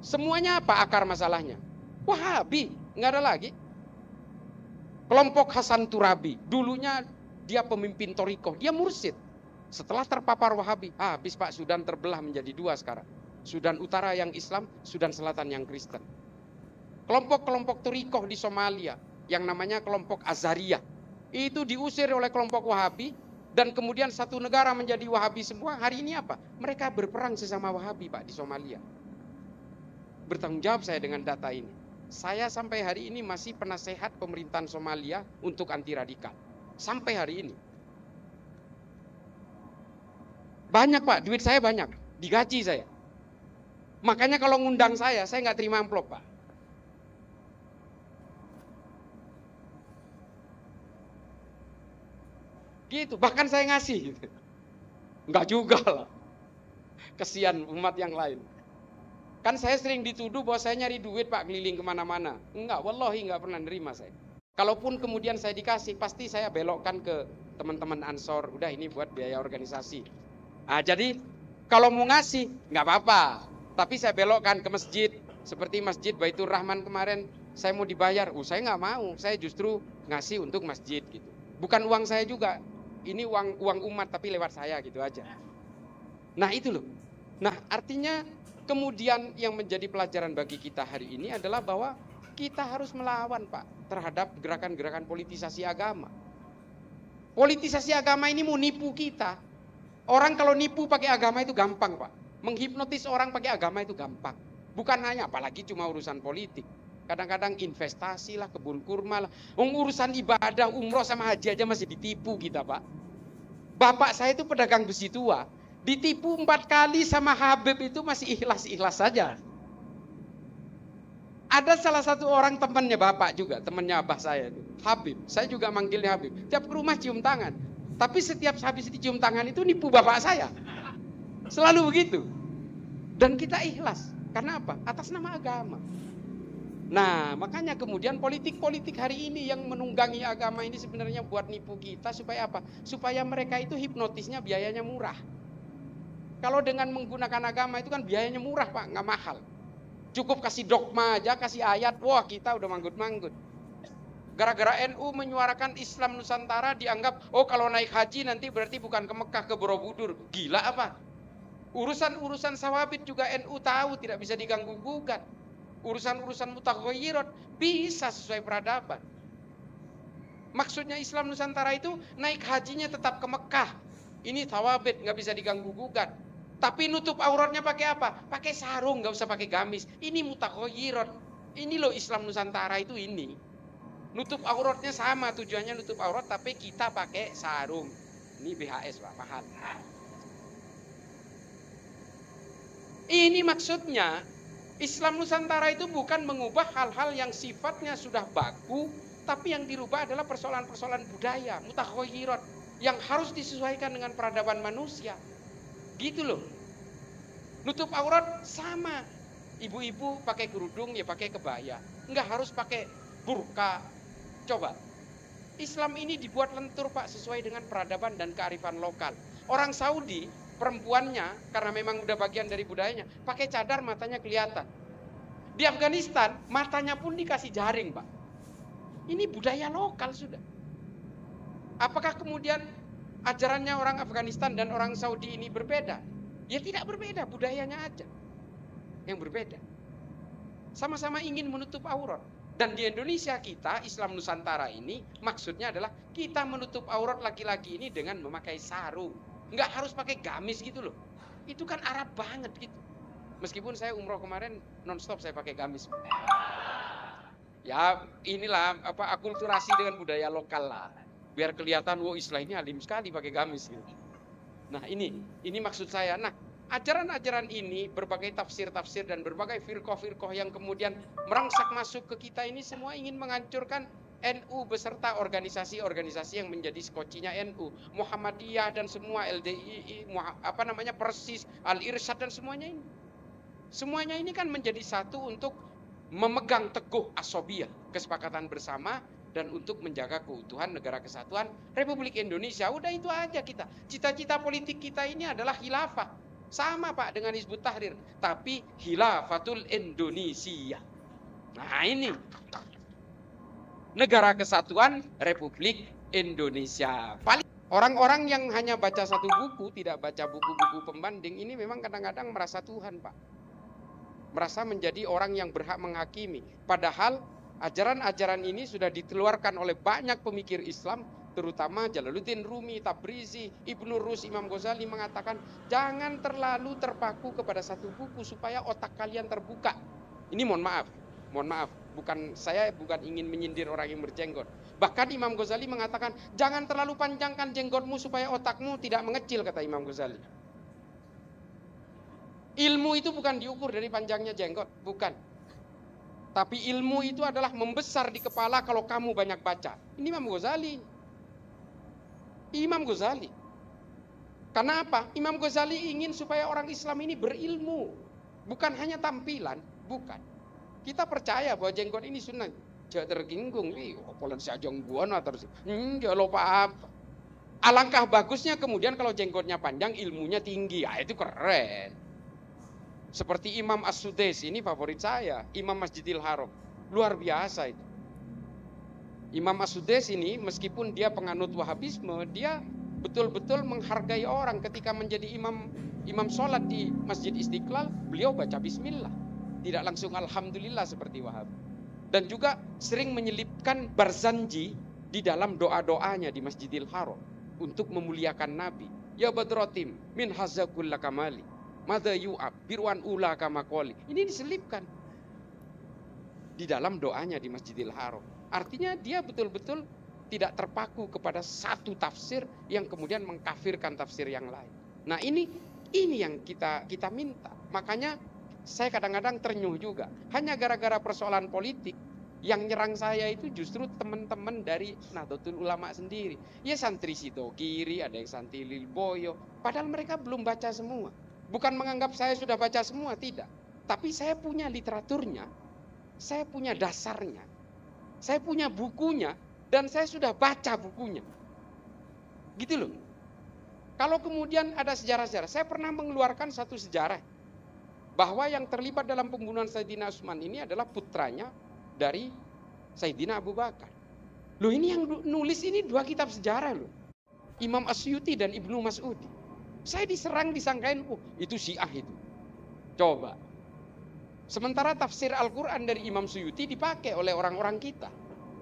Semuanya apa akar masalahnya? Wahabi, nggak ada lagi. Kelompok Hasan Turabi, dulunya dia pemimpin Torikoh, dia mursyid. Setelah terpapar Wahabi, habis Pak, Sudan terbelah menjadi 2 sekarang. Sudan Utara yang Islam, Sudan Selatan yang Kristen. Kelompok-kelompok Torikoh di Somalia yang namanya kelompok Azariyah itu diusir oleh kelompok Wahabi dan kemudian satu negara menjadi Wahabi semua. Hari ini apa? Mereka berperang sesama Wahabi Pak di Somalia. Bertanggung jawab saya dengan data ini. Saya sampai hari ini masih penasehat pemerintahan Somalia untuk anti radikal. Sampai hari ini. Banyak Pak, duit saya banyak, digaji saya. Makanya kalau ngundang saya nggak terima amplop Pak. Gitu, bahkan saya ngasih gitu. Enggak juga lah. Kesian umat yang lain. Kan saya sering dituduh bahwa saya nyari duit Pak, keliling kemana-mana. Enggak, wallahi enggak pernah nerima saya. Kalaupun kemudian saya dikasih, pasti saya belokkan ke teman-teman Ansor. Udah ini buat biaya organisasi. Nah, jadi kalau mau ngasih, enggak apa-apa. Tapi saya belokkan ke masjid. Seperti Masjid Baitur Rahman kemarin, saya mau dibayar. Saya enggak mau, saya justru ngasih untuk masjid gitu. Bukan uang saya juga. Ini uang umat tapi lewat saya gitu aja. Nah itu loh. Nah artinya kemudian yang menjadi pelajaran bagi kita hari ini adalah bahwa kita harus melawan Pak terhadap gerakan-gerakan politisasi agama. Politisasi agama ini mau nipu kita. Orang kalau nipu pakai agama itu gampang Pak. Menghipnotis orang pakai agama itu gampang. Bukan hanya apalagi cuma urusan politik. Kadang-kadang investasi lah, kebun kurma lah. Urusan ibadah, umroh sama haji aja masih ditipu kita Pak. Bapak saya itu pedagang besi tua. Ditipu 4 kali sama Habib itu masih ikhlas-ikhlas saja. Ada salah satu orang temannya Bapak juga, temannya abah saya itu, Habib. Saya juga manggilnya Habib. Tiap ke rumah cium tangan. Tapi setiap habis dicium tangan itu nipu bapak saya. Selalu begitu. Dan kita ikhlas. Karena apa? Atas nama agama. Nah, makanya kemudian politik-politik hari ini yang menunggangi agama ini sebenarnya buat nipu kita supaya apa? Supaya mereka itu hipnotisnya biayanya murah. Kalau dengan menggunakan agama itu kan biayanya murah Pak, nggak mahal. Cukup kasih dogma aja, kasih ayat, wah kita udah manggut-manggut. Gara-gara NU menyuarakan Islam Nusantara dianggap, oh kalau naik haji nanti berarti bukan ke Mekah, ke Borobudur. Gila apa? Urusan-urusan sawabit juga NU tahu tidak bisa diganggu-gugat. Urusan-urusan mutaghayyirat bisa sesuai peradaban. Maksudnya Islam Nusantara itu naik hajinya tetap ke Mekah. Ini thawabit, nggak bisa diganggu gugat. Tapi nutup auratnya pakai apa? Pakai sarung, nggak usah pakai gamis. Ini mutakhoyiron. Ini loh Islam Nusantara itu ini. Nutup auratnya sama, tujuannya nutup aurat, tapi kita pakai sarung. Ini BHS Pak, mahal. Ini maksudnya Islam Nusantara itu bukan mengubah hal-hal yang sifatnya sudah baku, tapi yang dirubah adalah persoalan-persoalan budaya, mutakhoyiron, yang harus disesuaikan dengan peradaban manusia. Gitu loh. Nutup aurat sama. Ibu-ibu pakai kerudung ya pakai kebaya. Enggak harus pakai burka. Coba. Islam ini dibuat lentur Pak sesuai dengan peradaban dan kearifan lokal. Orang Saudi, perempuannya karena memang udah bagian dari budayanya, pakai cadar matanya kelihatan. Di Afghanistan matanya pun dikasih jaring Pak. Ini budaya lokal sudah. Apakah kemudian ajarannya orang Afghanistan dan orang Saudi ini berbeda? Ya tidak berbeda, budayanya aja yang berbeda. Sama-sama ingin menutup aurat. Dan di Indonesia kita, Islam Nusantara ini maksudnya adalah kita menutup aurat laki-laki ini dengan memakai sarung. Nggak harus pakai gamis gitu loh. Itu kan Arab banget gitu. Meskipun saya umroh kemarin non-stop saya pakai gamis. Ya inilah akulturasi dengan budaya lokal lah. Biar kelihatan, wow Islam ini alim sekali pakai gamis gitu. Nah ini maksud saya. Nah ajaran-ajaran ini, berbagai tafsir-tafsir dan berbagai firqah-firqah yang kemudian merangsak masuk ke kita ini semua ingin menghancurkan NU beserta organisasi-organisasi yang menjadi skocinya NU, Muhammadiyah dan semua LDI, Persis, Al-Irsyad dan semuanya ini. Semuanya ini kan menjadi satu untuk memegang teguh asobiyah, kesepakatan bersama, dan untuk menjaga keutuhan negara kesatuan Republik Indonesia. Udah itu aja kita. Cita-cita politik kita ini adalah khilafah. Sama Pak dengan Hizbut Tahrir, tapi khilafatul Indonesia. Nah ini negara kesatuan Republik Indonesia. Orang-orang yang hanya baca satu buku, tidak baca buku-buku pembanding, ini memang kadang-kadang merasa Tuhan Pak. Merasa menjadi orang yang berhak menghakimi. Padahal ajaran-ajaran ini sudah dikeluarkan oleh banyak pemikir Islam, terutama Jalaluddin Rumi, Tabrizi, Ibnu Rus, Imam Ghazali mengatakan jangan terlalu terpaku kepada satu buku supaya otak kalian terbuka. Ini mohon maaf, saya bukan ingin menyindir orang yang berjenggot. Bahkan Imam Ghazali mengatakan jangan terlalu panjangkan jenggotmu supaya otakmu tidak mengecil, kata Imam Ghazali. Ilmu itu bukan diukur dari panjangnya jenggot, bukan. Tapi ilmu itu adalah membesar di kepala kalau kamu banyak baca. Ini Imam Ghazali. Karena apa? Imam Ghazali ingin supaya orang Islam ini berilmu. Bukan hanya tampilan, bukan. Kita percaya bahwa jenggot ini sunnah. Jangan terginggung, opolan si ajong buana terus. Jangan lupa apa. Alangkah bagusnya kemudian kalau jenggotnya panjang, ilmunya tinggi. Ya itu keren. Seperti Imam As-Sudais, ini favorit saya, Imam Masjidil Haram. Luar biasa itu. Imam As-Sudais ini meskipun dia penganut Wahabisme, dia betul-betul menghargai orang. Ketika menjadi imam sholat di Masjid Istiqlal, beliau baca bismillah. Tidak langsung alhamdulillah seperti Wahab. Dan juga sering menyelipkan barzanji di dalam doa-doanya di Masjidil Haram untuk memuliakan Nabi. Ya badrotim min hazakulla kamali. Mada yu'ab birwan ula kamakoli. Ini diselipkan di dalam doanya di Masjidil Haram. Artinya dia betul-betul tidak terpaku kepada satu tafsir yang kemudian mengkafirkan tafsir yang lain. Nah ini yang kita minta. Makanya saya kadang-kadang ternyuh juga. Hanya gara-gara persoalan politik yang nyerang saya itu justru teman-teman dari Nahdlatul Ulama sendiri. Ya santri Sito Kiri, ada yang santri Lilboyo. Padahal mereka belum baca semua. Bukan menganggap saya sudah baca semua, tidak. Tapi saya punya literaturnya, saya punya dasarnya, saya punya bukunya, dan saya sudah baca bukunya. Gitu loh. Kalau kemudian ada sejarah-sejarah, saya pernah mengeluarkan satu sejarah. Bahwa yang terlibat dalam pembunuhan Sayyidina Utsman ini adalah putranya dari Sayyidina Abu Bakar. Loh ini yang nulis ini 2 kitab sejarah loh. Imam Asyuti dan Ibnu Mas'udi. Saya diserang, disangkain, itu Syiah itu. Coba. Sementara tafsir Al-Quran dari Imam Suyuti dipakai oleh orang-orang kita.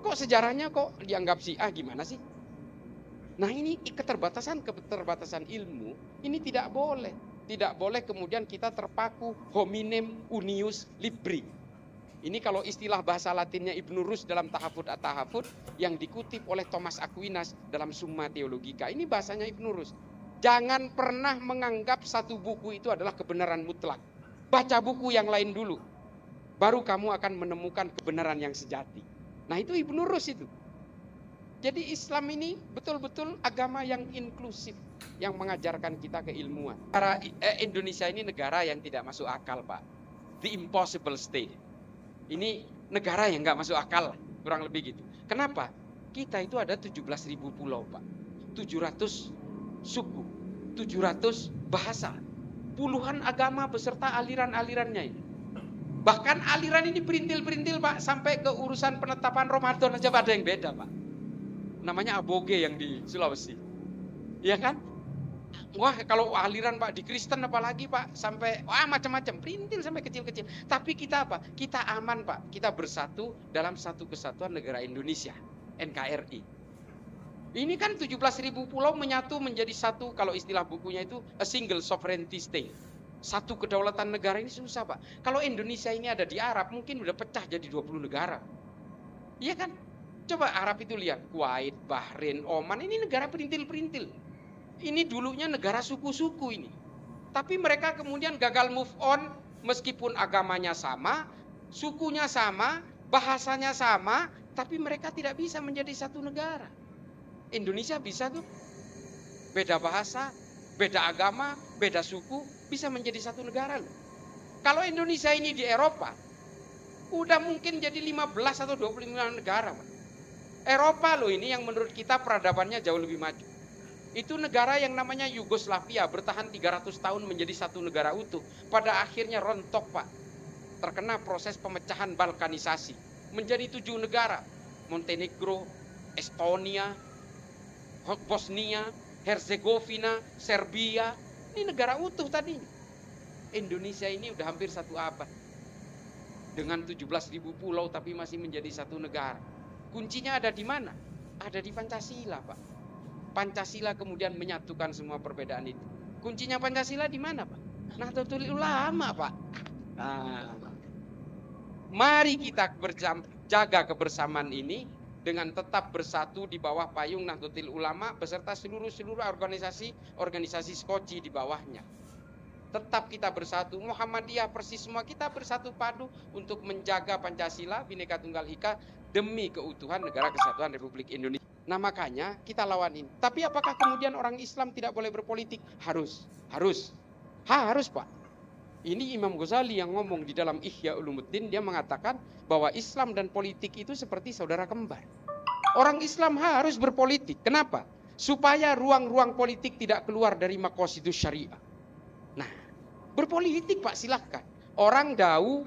Kok sejarahnya kok dianggap Syiah gimana sih? Nah ini keterbatasan ilmu, ini tidak boleh. Tidak boleh kemudian kita terpaku hominem unius libri. Ini kalau istilah bahasa Latinnya Ibnu Rus dalam Tahafud at-Tahafud yang dikutip oleh Thomas Aquinas dalam Summa Theologica. Ini bahasanya Ibnu Rus. Jangan pernah menganggap satu buku itu adalah kebenaran mutlak. Baca buku yang lain dulu. Baru kamu akan menemukan kebenaran yang sejati. Nah itu Ibnu Rus itu. Jadi Islam ini betul-betul agama yang inklusif, yang mengajarkan kita keilmuan. Indonesia ini negara yang tidak masuk akal, Pak. The impossible state. Ini negara yang nggak masuk akal, kurang lebih gitu. Kenapa? Kita itu ada 17.000 pulau, Pak. 700 suku, 700 bahasa, puluhan agama beserta aliran-alirannya ini. Bahkan aliran ini perintil-perintil, Pak, sampai ke urusan penetapan Ramadan aja ada yang beda, Pak. Namanya aboge yang di Sulawesi. Iya kan? Wah, kalau aliran, Pak, di Kristen apalagi, Pak, sampai macam-macam, perintil sampai kecil-kecil. Tapi kita apa? Kita aman, Pak. Kita bersatu dalam satu kesatuan negara Indonesia, NKRI. Ini kan 17.000 pulau menyatu menjadi satu, kalau istilah bukunya itu a single sovereignty state. Satu kedaulatan negara ini susah, Pak. Kalau Indonesia ini ada di Arab, mungkin udah pecah jadi 20 negara. Iya kan? Coba Arab itu lihat, Kuwait, Bahrain, Oman, ini negara perintil-perintil. Ini dulunya negara suku-suku ini. Tapi mereka kemudian gagal move on, meskipun agamanya sama, sukunya sama, bahasanya sama, tapi mereka tidak bisa menjadi satu negara. Indonesia bisa tuh. Beda bahasa, beda agama, beda suku, bisa menjadi satu negara loh. Kalau Indonesia ini di Eropa, udah mungkin jadi 15 atau 25 negara, Pak. Eropa loh ini yang menurut kita peradabannya jauh lebih maju. Itu negara yang namanya Yugoslavia bertahan 300 tahun menjadi satu negara utuh. Pada akhirnya rontok, Pak. Terkena proses pemecahan balkanisasi. Menjadi 7 negara. Montenegro, Estonia, Bosnia, Herzegovina, Serbia. Ini negara utuh tadi. Indonesia ini udah hampir 1 abad. Dengan 17.000 pulau tapi masih menjadi satu negara. Kuncinya ada di mana? Ada di Pancasila, Pak. Pancasila kemudian menyatukan semua perbedaan itu. Kuncinya Pancasila di mana, Pak? Nahdlatul Ulama, Pak. Nah, mari kita jaga kebersamaan ini dengan tetap bersatu di bawah payung Nahdlatul Ulama beserta seluruh organisasi Skoci di bawahnya. Tetap kita bersatu, Muhammadiyah, Persis, semua kita bersatu padu untuk menjaga Pancasila, Bhinneka Tunggal Ika demi keutuhan Negara Kesatuan Republik Indonesia. Nah makanya kita lawan ini. Tapi apakah kemudian orang Islam tidak boleh berpolitik? Harus Pak. Ini Imam Ghazali yang ngomong di dalam Ihya Ulumuddin, dia mengatakan bahwa Islam dan politik itu seperti saudara kembar. Orang Islam harus berpolitik. Kenapa? Supaya ruang-ruang politik tidak keluar dari maqasidus syariah. Nah, berpolitik, Pak, silahkan. Orang Dau,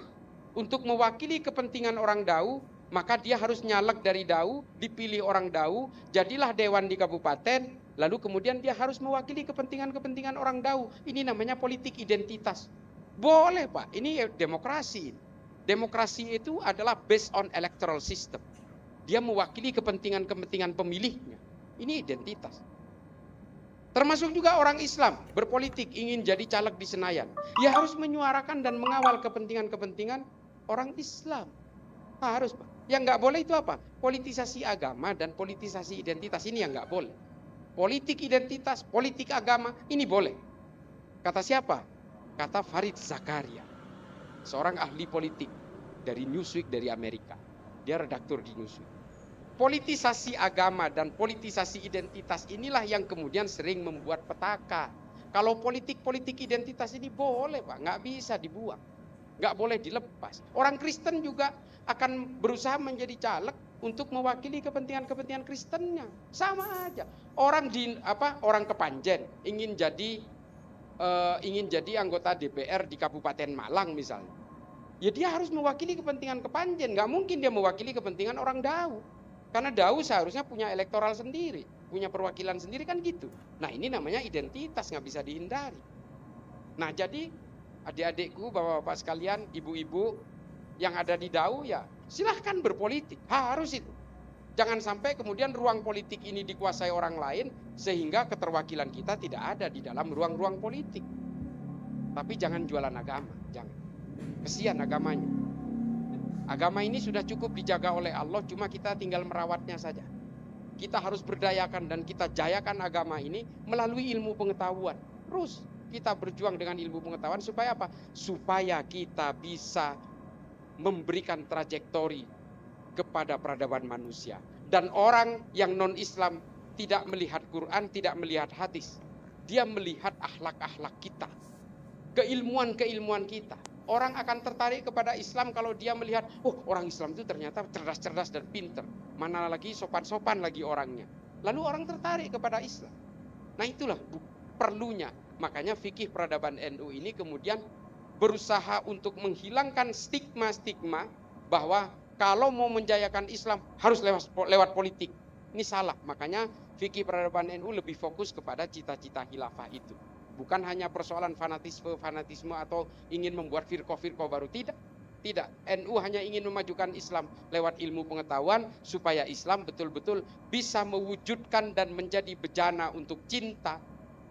untuk mewakili kepentingan orang Dau, maka dia harus nyalek dari Dau, dipilih orang Dau, jadilah dewan di kabupaten, lalu kemudian dia harus mewakili kepentingan-kepentingan orang Dau. Ini namanya politik identitas. Boleh, Pak, ini demokrasi. Demokrasi itu adalah based on electoral system. Dia mewakili kepentingan-kepentingan pemilihnya. Ini identitas. Termasuk juga orang Islam berpolitik ingin jadi caleg di Senayan. Ya harus menyuarakan dan mengawal kepentingan-kepentingan orang Islam. Harus, Pak. Yang nggak boleh itu apa? Politisasi agama dan politisasi identitas, ini yang nggak boleh. Politik identitas, politik agama, ini boleh. Kata siapa? Kata Farid Zakaria, seorang ahli politik dari Newsweek dari Amerika. Dia redaktur di Newsweek. Politisasi agama dan politisasi identitas inilah yang kemudian sering membuat petaka. Kalau politik-politik identitas ini boleh, Pak, nggak bisa dibuang, nggak boleh dilepas. Orang Kristen juga akan berusaha menjadi caleg untuk mewakili kepentingan-kepentingan Kristennya, sama aja. Orang Kepanjen ingin jadi anggota DPR di Kabupaten Malang misalnya, ya dia harus mewakili kepentingan Kepanjen, nggak mungkin dia mewakili kepentingan orang Dau. Karena Dau seharusnya punya elektoral sendiri, punya perwakilan sendiri kan gitu. Nah ini namanya identitas, nggak bisa dihindari. Nah jadi adik-adikku, bapak-bapak sekalian, ibu-ibu yang ada di Dau ya silahkan berpolitik, harus itu. Jangan sampai kemudian ruang politik ini dikuasai orang lain sehingga keterwakilan kita tidak ada di dalam ruang-ruang politik. Tapi jangan jualan agama, jangan. Kesian agamanya. Agama ini sudah cukup dijaga oleh Allah, cuma kita tinggal merawatnya saja. Kita harus berdayakan dan kita jayakan agama ini melalui ilmu pengetahuan. Terus kita berjuang dengan ilmu pengetahuan supaya apa? Supaya kita bisa memberikan trajektori kepada peradaban manusia. Dan orang yang non-Islam tidak melihat Quran, tidak melihat hadis. Dia melihat akhlak-akhlak kita, keilmuan-keilmuan kita. Orang akan tertarik kepada Islam kalau dia melihat, oh orang Islam itu ternyata cerdas-cerdas dan pinter. Mana lagi sopan-sopan lagi orangnya. Lalu orang tertarik kepada Islam. Nah itulah perlunya. Makanya fikih peradaban NU ini kemudian berusaha untuk menghilangkan stigma-stigma bahwa kalau mau menjayakan Islam harus lewat politik. Ini salah. Makanya fikih peradaban NU lebih fokus kepada cita-cita khilafah itu. Bukan hanya persoalan fanatisme atau ingin membuat firqah-firqah baru. Tidak. NU hanya ingin memajukan Islam lewat ilmu pengetahuan supaya Islam betul-betul bisa mewujudkan dan menjadi bejana untuk cinta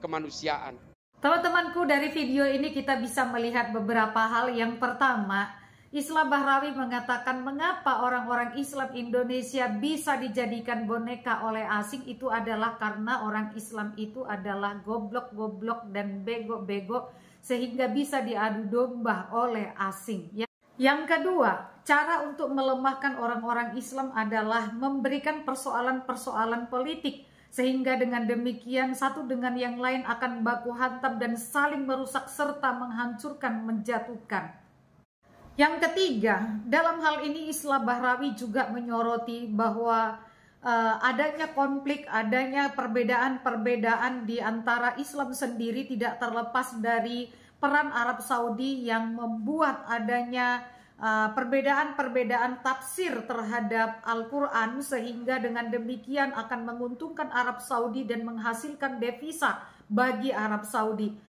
kemanusiaan. Teman-temanku, dari video ini kita bisa melihat beberapa hal. Yang pertama, Islah Bahrawi mengatakan mengapa orang-orang Islam Indonesia bisa dijadikan boneka oleh asing, itu adalah karena orang Islam itu adalah goblok-goblok dan bego-bego sehingga bisa diadu domba oleh asing. Yang kedua, cara untuk melemahkan orang-orang Islam adalah memberikan persoalan-persoalan politik sehingga dengan demikian satu dengan yang lain akan baku hantam dan saling merusak serta menghancurkan, menjatuhkan. Yang ketiga, dalam hal ini Islah Bahrawi juga menyoroti bahwa adanya konflik, adanya perbedaan-perbedaan di antara Islam sendiri tidak terlepas dari peran Arab Saudi yang membuat adanya perbedaan-perbedaan tafsir terhadap Al-Quran sehingga dengan demikian akan menguntungkan Arab Saudi dan menghasilkan devisa bagi Arab Saudi.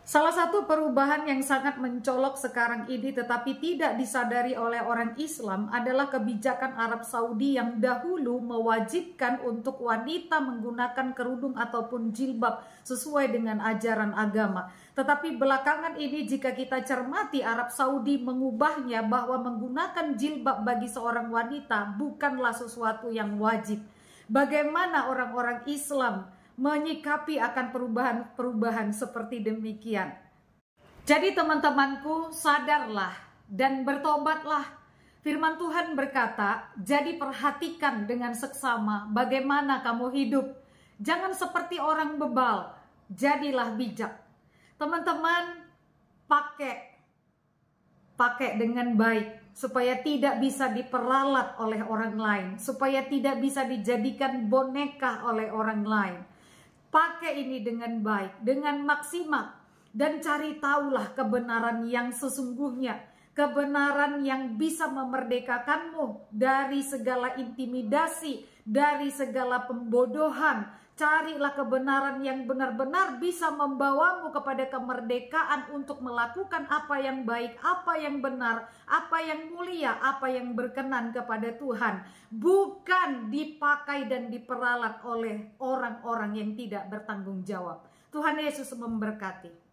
Salah satu perubahan yang sangat mencolok sekarang ini tetapi tidak disadari oleh orang Islam adalah kebijakan Arab Saudi yang dahulu mewajibkan untuk wanita menggunakan kerudung ataupun jilbab sesuai dengan ajaran agama. Tetapi belakangan ini jika kita cermati, Arab Saudi mengubahnya bahwa menggunakan jilbab bagi seorang wanita bukanlah sesuatu yang wajib. Bagaimana orang-orang Islam menyikapi akan perubahan-perubahan seperti demikian? Jadi teman-temanku, sadarlah dan bertobatlah. Firman Tuhan berkata, jadi perhatikan dengan seksama bagaimana kamu hidup. Jangan seperti orang bebal, jadilah bijak. Teman-teman, pakai dengan baik supaya tidak bisa diperalat oleh orang lain, supaya tidak bisa dijadikan boneka oleh orang lain. Pakai ini dengan baik, dengan maksimal, dan cari tahulah kebenaran yang sesungguhnya, kebenaran yang bisa memerdekakanmu dari segala intimidasi, dari segala pembodohan. Carilah kebenaran yang benar-benar bisa membawamu kepada kemerdekaan untuk melakukan apa yang baik, apa yang benar, apa yang mulia, apa yang berkenan kepada Tuhan. Bukan dipakai dan diperalat oleh orang-orang yang tidak bertanggung jawab. Tuhan Yesus memberkati.